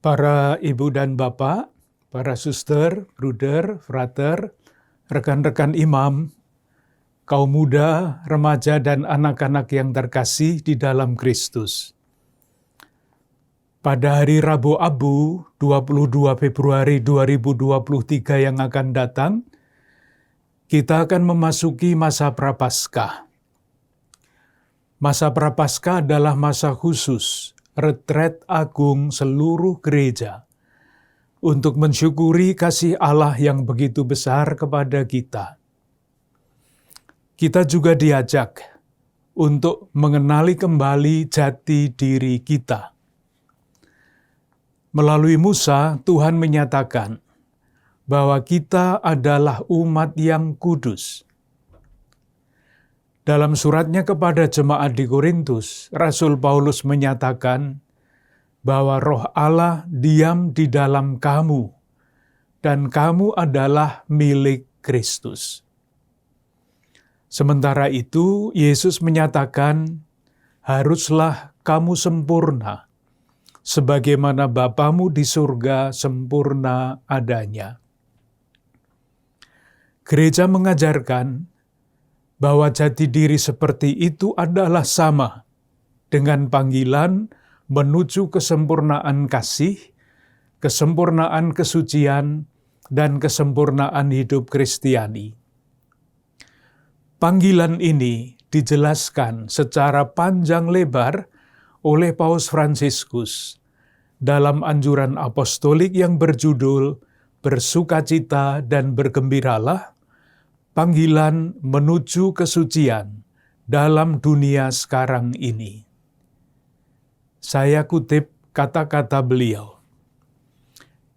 Para ibu dan bapak, para suster, bruder, frater, rekan-rekan imam, kaum muda, remaja, dan anak-anak yang terkasih di dalam Kristus. Pada hari Rabu Abu, 22 Februari 2023 yang akan datang, kita akan memasuki masa Prapaskah. Masa Prapaskah adalah masa khusus, retret agung seluruh gereja, untuk mensyukuri kasih Allah yang begitu besar kepada kita. Kita juga diajak untuk mengenali kembali jati diri kita. Melalui Musa, Tuhan menyatakan bahwa kita adalah umat yang kudus. Dalam suratnya kepada jemaat di Korintus, Rasul Paulus menyatakan bahwa Roh Allah diam di dalam kamu, dan kamu adalah milik Kristus. Sementara itu, Yesus menyatakan, haruslah kamu sempurna, sebagaimana Bapamu di surga sempurna adanya. Gereja mengajarkan bahwa jati diri seperti itu adalah sama dengan panggilan menuju kesempurnaan kasih, kesempurnaan kesucian, dan kesempurnaan hidup Kristiani. Panggilan ini dijelaskan secara panjang lebar oleh Paus Fransiskus dalam anjuran apostolik yang berjudul Bersukacita dan Bergembiralah, panggilan menuju kesucian dalam dunia sekarang ini. Saya kutip kata-kata beliau.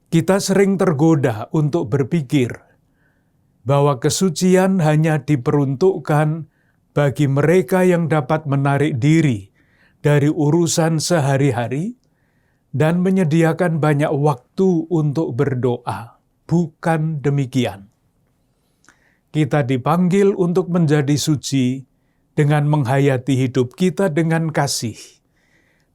Kita sering tergoda untuk berpikir bahwa kesucian hanya diperuntukkan bagi mereka yang dapat menarik diri dari urusan sehari-hari dan menyediakan banyak waktu untuk berdoa. Bukan demikian. Kita dipanggil untuk menjadi suci dengan menghayati hidup kita dengan kasih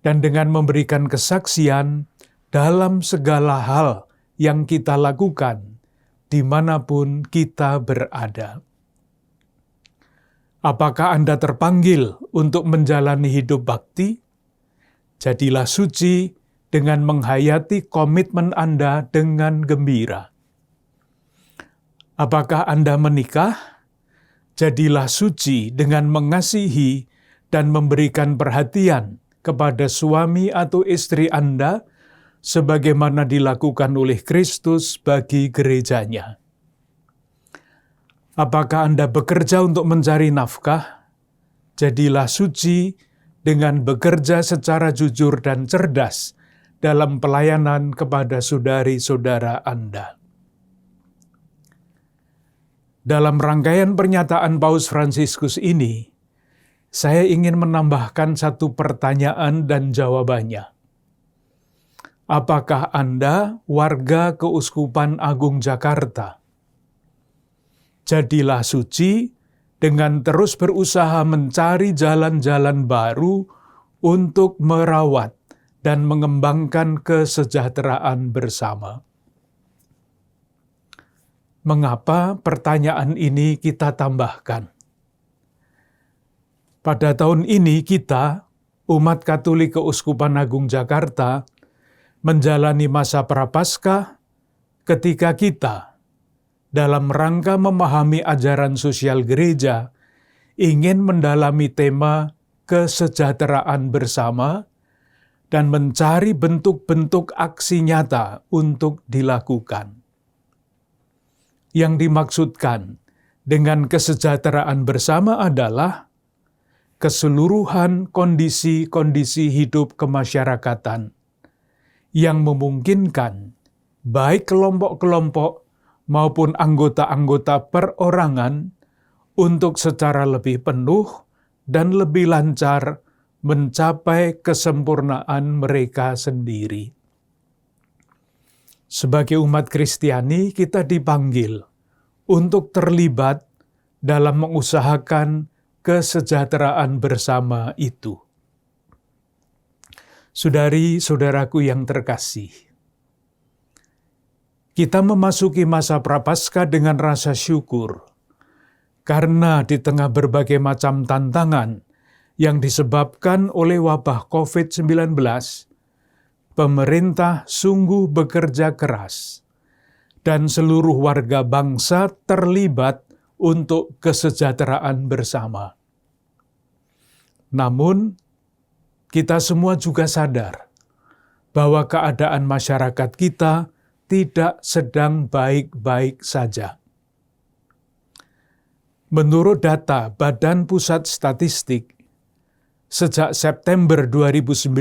dan dengan memberikan kesaksian dalam segala hal yang kita lakukan dimanapun kita berada. Apakah Anda terpanggil untuk menjalani hidup bakti? Jadilah suci dengan menghayati komitmen Anda dengan gembira. Apakah Anda menikah? Jadilah suci dengan mengasihi dan memberikan perhatian kepada suami atau istri Anda sebagaimana dilakukan oleh Kristus bagi gerejanya. Apakah Anda bekerja untuk mencari nafkah? Jadilah suci dengan bekerja secara jujur dan cerdas dalam pelayanan kepada saudari-saudara Anda. Dalam rangkaian pernyataan Paus Fransiskus ini, saya ingin menambahkan satu pertanyaan dan jawabannya. Apakah Anda warga Keuskupan Agung Jakarta? Jadilah suci dengan terus berusaha mencari jalan-jalan baru untuk merawat dan mengembangkan kesejahteraan bersama. Mengapa pertanyaan ini kita tambahkan? Pada tahun ini kita, umat Katolik Keuskupan Agung Jakarta, menjalani masa Prapaskah ketika kita, dalam rangka memahami ajaran sosial gereja, ingin mendalami tema kesejahteraan bersama dan mencari bentuk-bentuk aksi nyata untuk dilakukan. Yang dimaksudkan dengan kesejahteraan bersama adalah keseluruhan kondisi-kondisi hidup kemasyarakatan yang memungkinkan baik kelompok-kelompok maupun anggota-anggota perorangan untuk secara lebih penuh dan lebih lancar mencapai kesempurnaan mereka sendiri. Sebagai umat Kristiani, kita dipanggil untuk terlibat dalam mengusahakan kesejahteraan bersama itu. Saudari-saudaraku yang terkasih, Kita memasuki masa Prapaskah dengan rasa syukur, karena di tengah berbagai macam tantangan yang disebabkan oleh wabah COVID-19, pemerintah sungguh bekerja keras, dan seluruh warga bangsa terlibat untuk kesejahteraan bersama. Namun, kita semua juga sadar bahwa keadaan masyarakat kita tidak sedang baik-baik saja. Menurut data Badan Pusat Statistik, sejak September 2019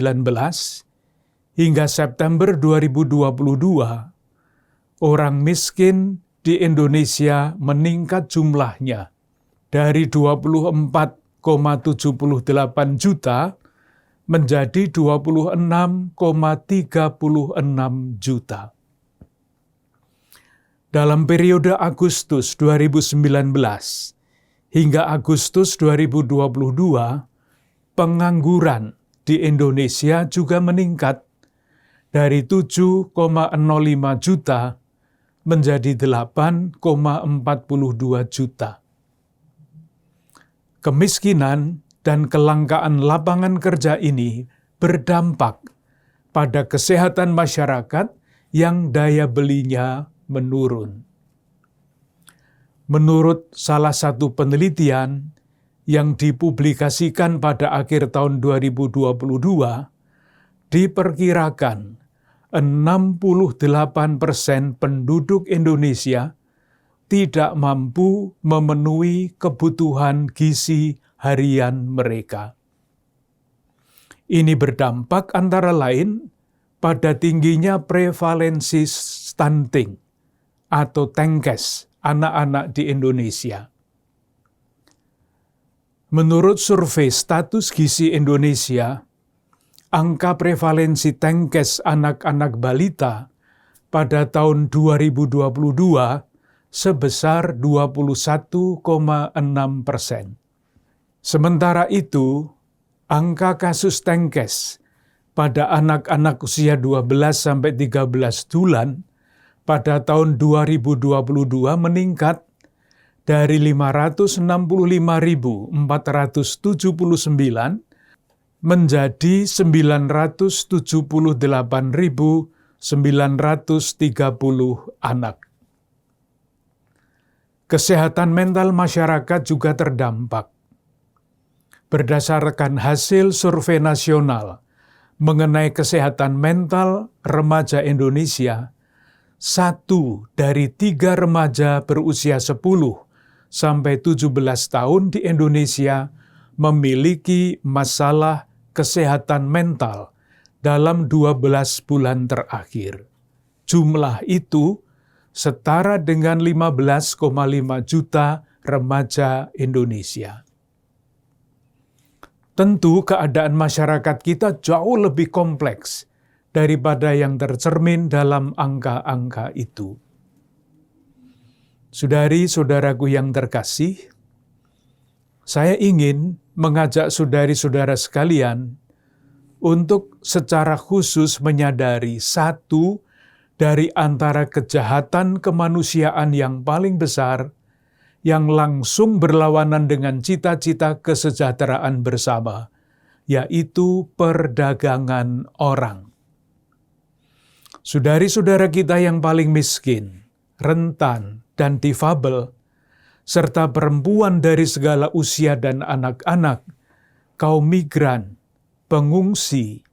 hingga September 2022, orang miskin di Indonesia meningkat jumlahnya dari 24,78 juta menjadi 26,36 juta. Dalam periode Agustus 2019 hingga Agustus 2022, pengangguran di Indonesia juga meningkat dari 7,05 juta menjadi 8,42 juta. Kemiskinan dan kelangkaan lapangan kerja ini berdampak pada kesehatan masyarakat yang daya belinya menurun. Menurut salah satu penelitian yang dipublikasikan pada akhir tahun 2022, diperkirakan 68% penduduk Indonesia tidak mampu memenuhi kebutuhan gizi harian mereka. Ini berdampak antara lain pada tingginya prevalensi stunting atau TENKES anak-anak di Indonesia. Menurut survei status gizi Indonesia, angka prevalensi TENKES anak-anak balita pada tahun 2022 sebesar 21,6%. Sementara itu, angka kasus TENKES pada anak-anak usia 12-13 bulan pada tahun 2022 meningkat dari 565.479 menjadi 978.930 anak. Kesehatan mental masyarakat juga terdampak. Berdasarkan hasil survei nasional mengenai kesehatan mental remaja Indonesia, 1 dari 3 remaja berusia 10 sampai 17 tahun di Indonesia memiliki masalah kesehatan mental dalam 12 bulan terakhir. Jumlah itu setara dengan 15,5 juta remaja Indonesia. Tentu keadaan masyarakat kita jauh lebih kompleks daripada yang tercermin dalam angka-angka itu. Saudari-saudaraku yang terkasih, saya ingin mengajak saudari-saudara sekalian untuk secara khusus menyadari satu dari antara kejahatan kemanusiaan yang paling besar yang langsung berlawanan dengan cita-cita kesejahteraan bersama, yaitu perdagangan orang. Saudari-saudara kita yang paling miskin, rentan, dan difabel, serta perempuan dari segala usia dan anak-anak, kaum migran, pengungsi,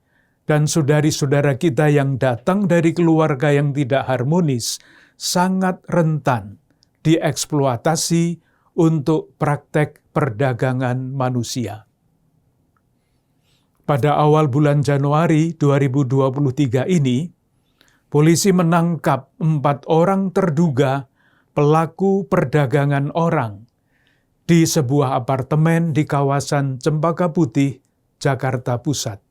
dan saudari-saudara kita yang datang dari keluarga yang tidak harmonis, sangat rentan dieksploitasi untuk praktek perdagangan manusia. Pada awal bulan Januari 2023 ini, polisi menangkap 4 orang terduga pelaku perdagangan orang di sebuah apartemen di kawasan Cempaka Putih, Jakarta Pusat.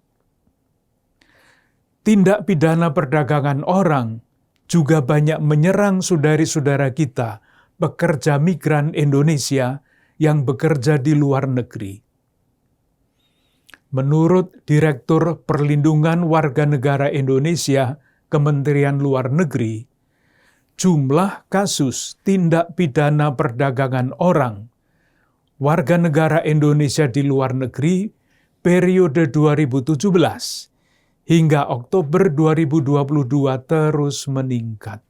Tindak pidana perdagangan orang juga banyak menyerang saudari-saudara kita, pekerja migran Indonesia yang bekerja di luar negeri. Menurut Direktur Perlindungan Warga Negara Indonesia, Kementerian Luar Negeri, jumlah kasus tindak pidana perdagangan orang warga negara Indonesia di luar negeri periode 2017 hingga Oktober 2022 terus meningkat.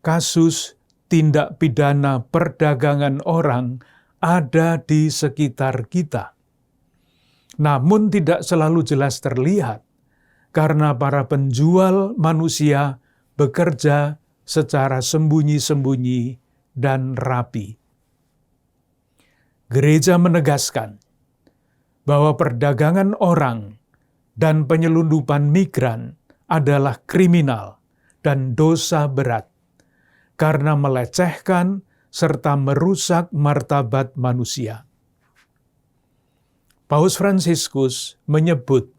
Kasus tindak pidana perdagangan orang ada di sekitar kita. Namun tidak selalu jelas terlihat karena para penjual manusia bekerja secara sembunyi-sembunyi dan rapi. Gereja menegaskan bahwa perdagangan orang dan penyelundupan migran adalah kriminal dan dosa berat karena melecehkan serta merusak martabat manusia. Paus Fransiskus menyebut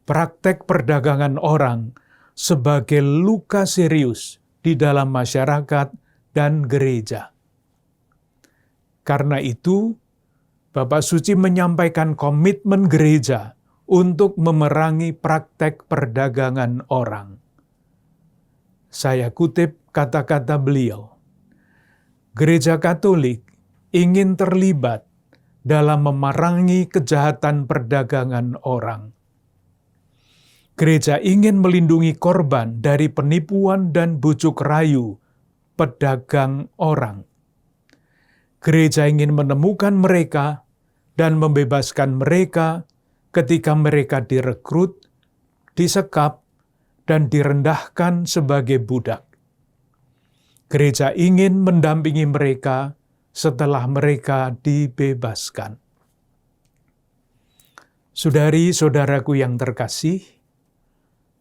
praktek perdagangan orang sebagai luka serius di dalam masyarakat dan gereja. Karena itu, Bapak Suci menyampaikan komitmen gereja untuk memerangi praktek perdagangan orang. Saya kutip kata-kata beliau, Gereja Katolik ingin terlibat dalam memerangi kejahatan perdagangan orang. Gereja ingin melindungi korban dari penipuan dan bujuk rayu pedagang orang. Gereja ingin menemukan mereka dan membebaskan mereka ketika mereka direkrut, disekap, dan direndahkan sebagai budak. Gereja ingin mendampingi mereka setelah mereka dibebaskan. Saudari-saudaraku yang terkasih,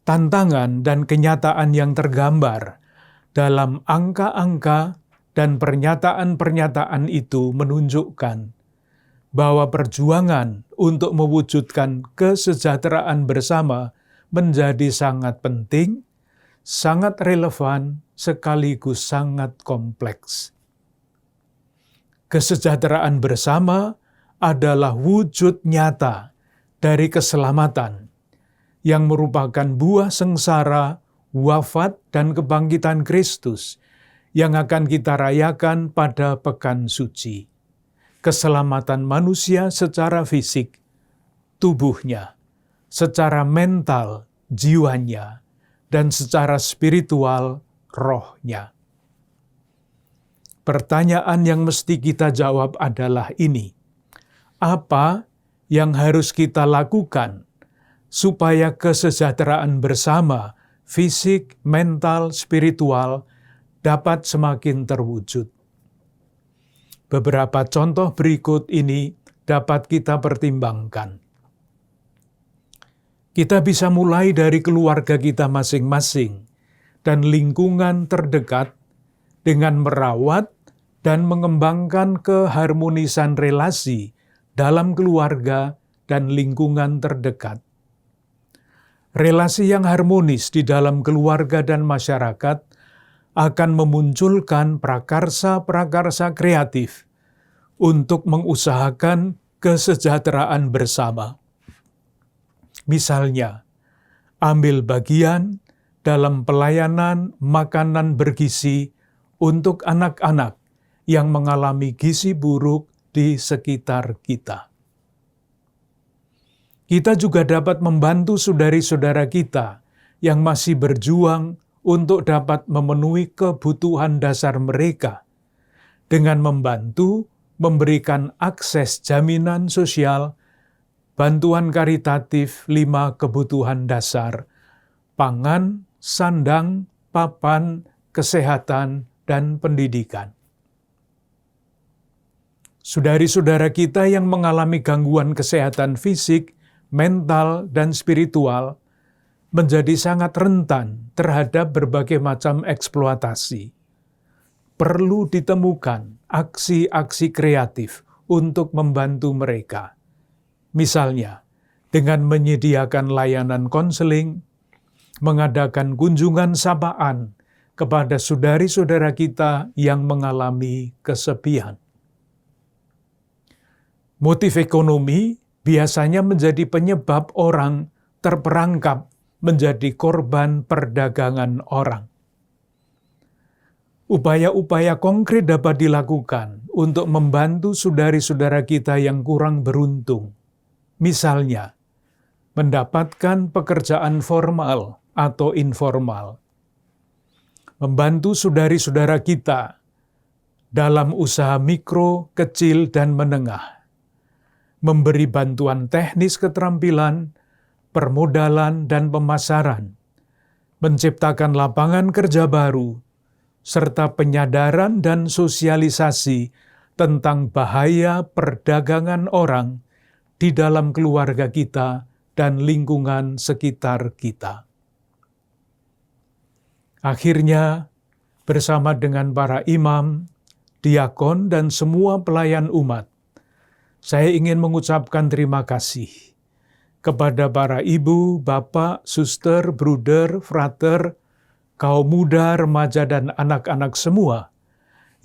tantangan dan kenyataan yang tergambar dalam angka-angka dan pernyataan-pernyataan itu menunjukkan bahwa perjuangan untuk mewujudkan kesejahteraan bersama menjadi sangat penting, sangat relevan, sekaligus sangat kompleks. Kesejahteraan bersama adalah wujud nyata dari keselamatan yang merupakan buah sengsara, wafat, dan kebangkitan Kristus yang akan kita rayakan pada Pekan Suci. Keselamatan manusia secara fisik, tubuhnya, secara mental, jiwanya, dan secara spiritual, rohnya. Pertanyaan yang mesti kita jawab adalah ini: apa yang harus kita lakukan supaya kesejahteraan bersama, fisik, mental, spiritual, dapat semakin terwujud? Beberapa contoh berikut ini dapat kita pertimbangkan. Kita bisa mulai dari keluarga kita masing-masing dan lingkungan terdekat dengan merawat dan mengembangkan keharmonisan relasi dalam keluarga dan lingkungan terdekat. Relasi yang harmonis di dalam keluarga dan masyarakat akan memunculkan prakarsa-prakarsa kreatif untuk mengusahakan kesejahteraan bersama. Misalnya, ambil bagian dalam pelayanan makanan bergizi untuk anak-anak yang mengalami gizi buruk di sekitar kita. Kita juga dapat membantu saudari-saudara kita yang masih berjuang untuk dapat memenuhi kebutuhan dasar mereka dengan membantu memberikan akses jaminan sosial, bantuan karitatif 5 kebutuhan dasar, pangan, sandang, papan, kesehatan, dan pendidikan. Saudari-saudara kita yang mengalami gangguan kesehatan fisik, mental, dan spiritual menjadi sangat rentan terhadap berbagai macam eksploitasi. Perlu ditemukan aksi-aksi kreatif untuk membantu mereka. Misalnya, dengan menyediakan layanan konseling, mengadakan kunjungan sapaan kepada saudari-saudara kita yang mengalami kesepian. Motif ekonomi biasanya menjadi penyebab orang terperangkap menjadi korban perdagangan orang. upaya-upaya konkret dapat dilakukan untuk membantu saudari-saudara kita yang kurang beruntung. Misalnya, mendapatkan pekerjaan formal atau informal. Membantu saudari-saudara kita dalam usaha mikro, kecil, dan menengah. Memberi bantuan teknis keterampilan, permodalan, dan pemasaran. Menciptakan lapangan kerja baru, serta penyadaran dan sosialisasi tentang bahaya perdagangan orang di dalam keluarga kita dan lingkungan sekitar kita. Akhirnya, bersama dengan para imam, diakon, dan semua pelayan umat, saya ingin mengucapkan terima kasih kepada para ibu, bapak, suster, bruder, frater, kaum muda, remaja, dan anak-anak semua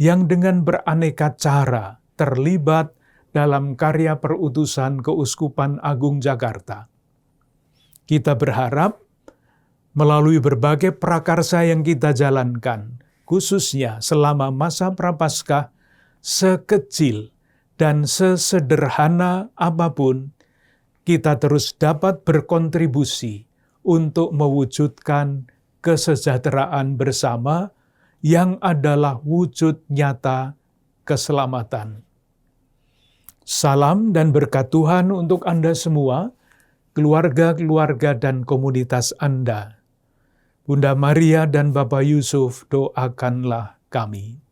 yang dengan beraneka cara terlibat dalam karya perutusan Keuskupan Agung Jakarta. Kita berharap melalui berbagai prakarsa yang kita jalankan, khususnya selama masa Prapaskah, sekecil dan sesederhana apapun, kita terus dapat berkontribusi untuk mewujudkan kesejahteraan bersama yang adalah wujud nyata keselamatan. Salam dan berkat Tuhan untuk Anda semua, keluarga-keluarga dan komunitas Anda. Bunda Maria dan Bapak Yusuf, doakanlah kami.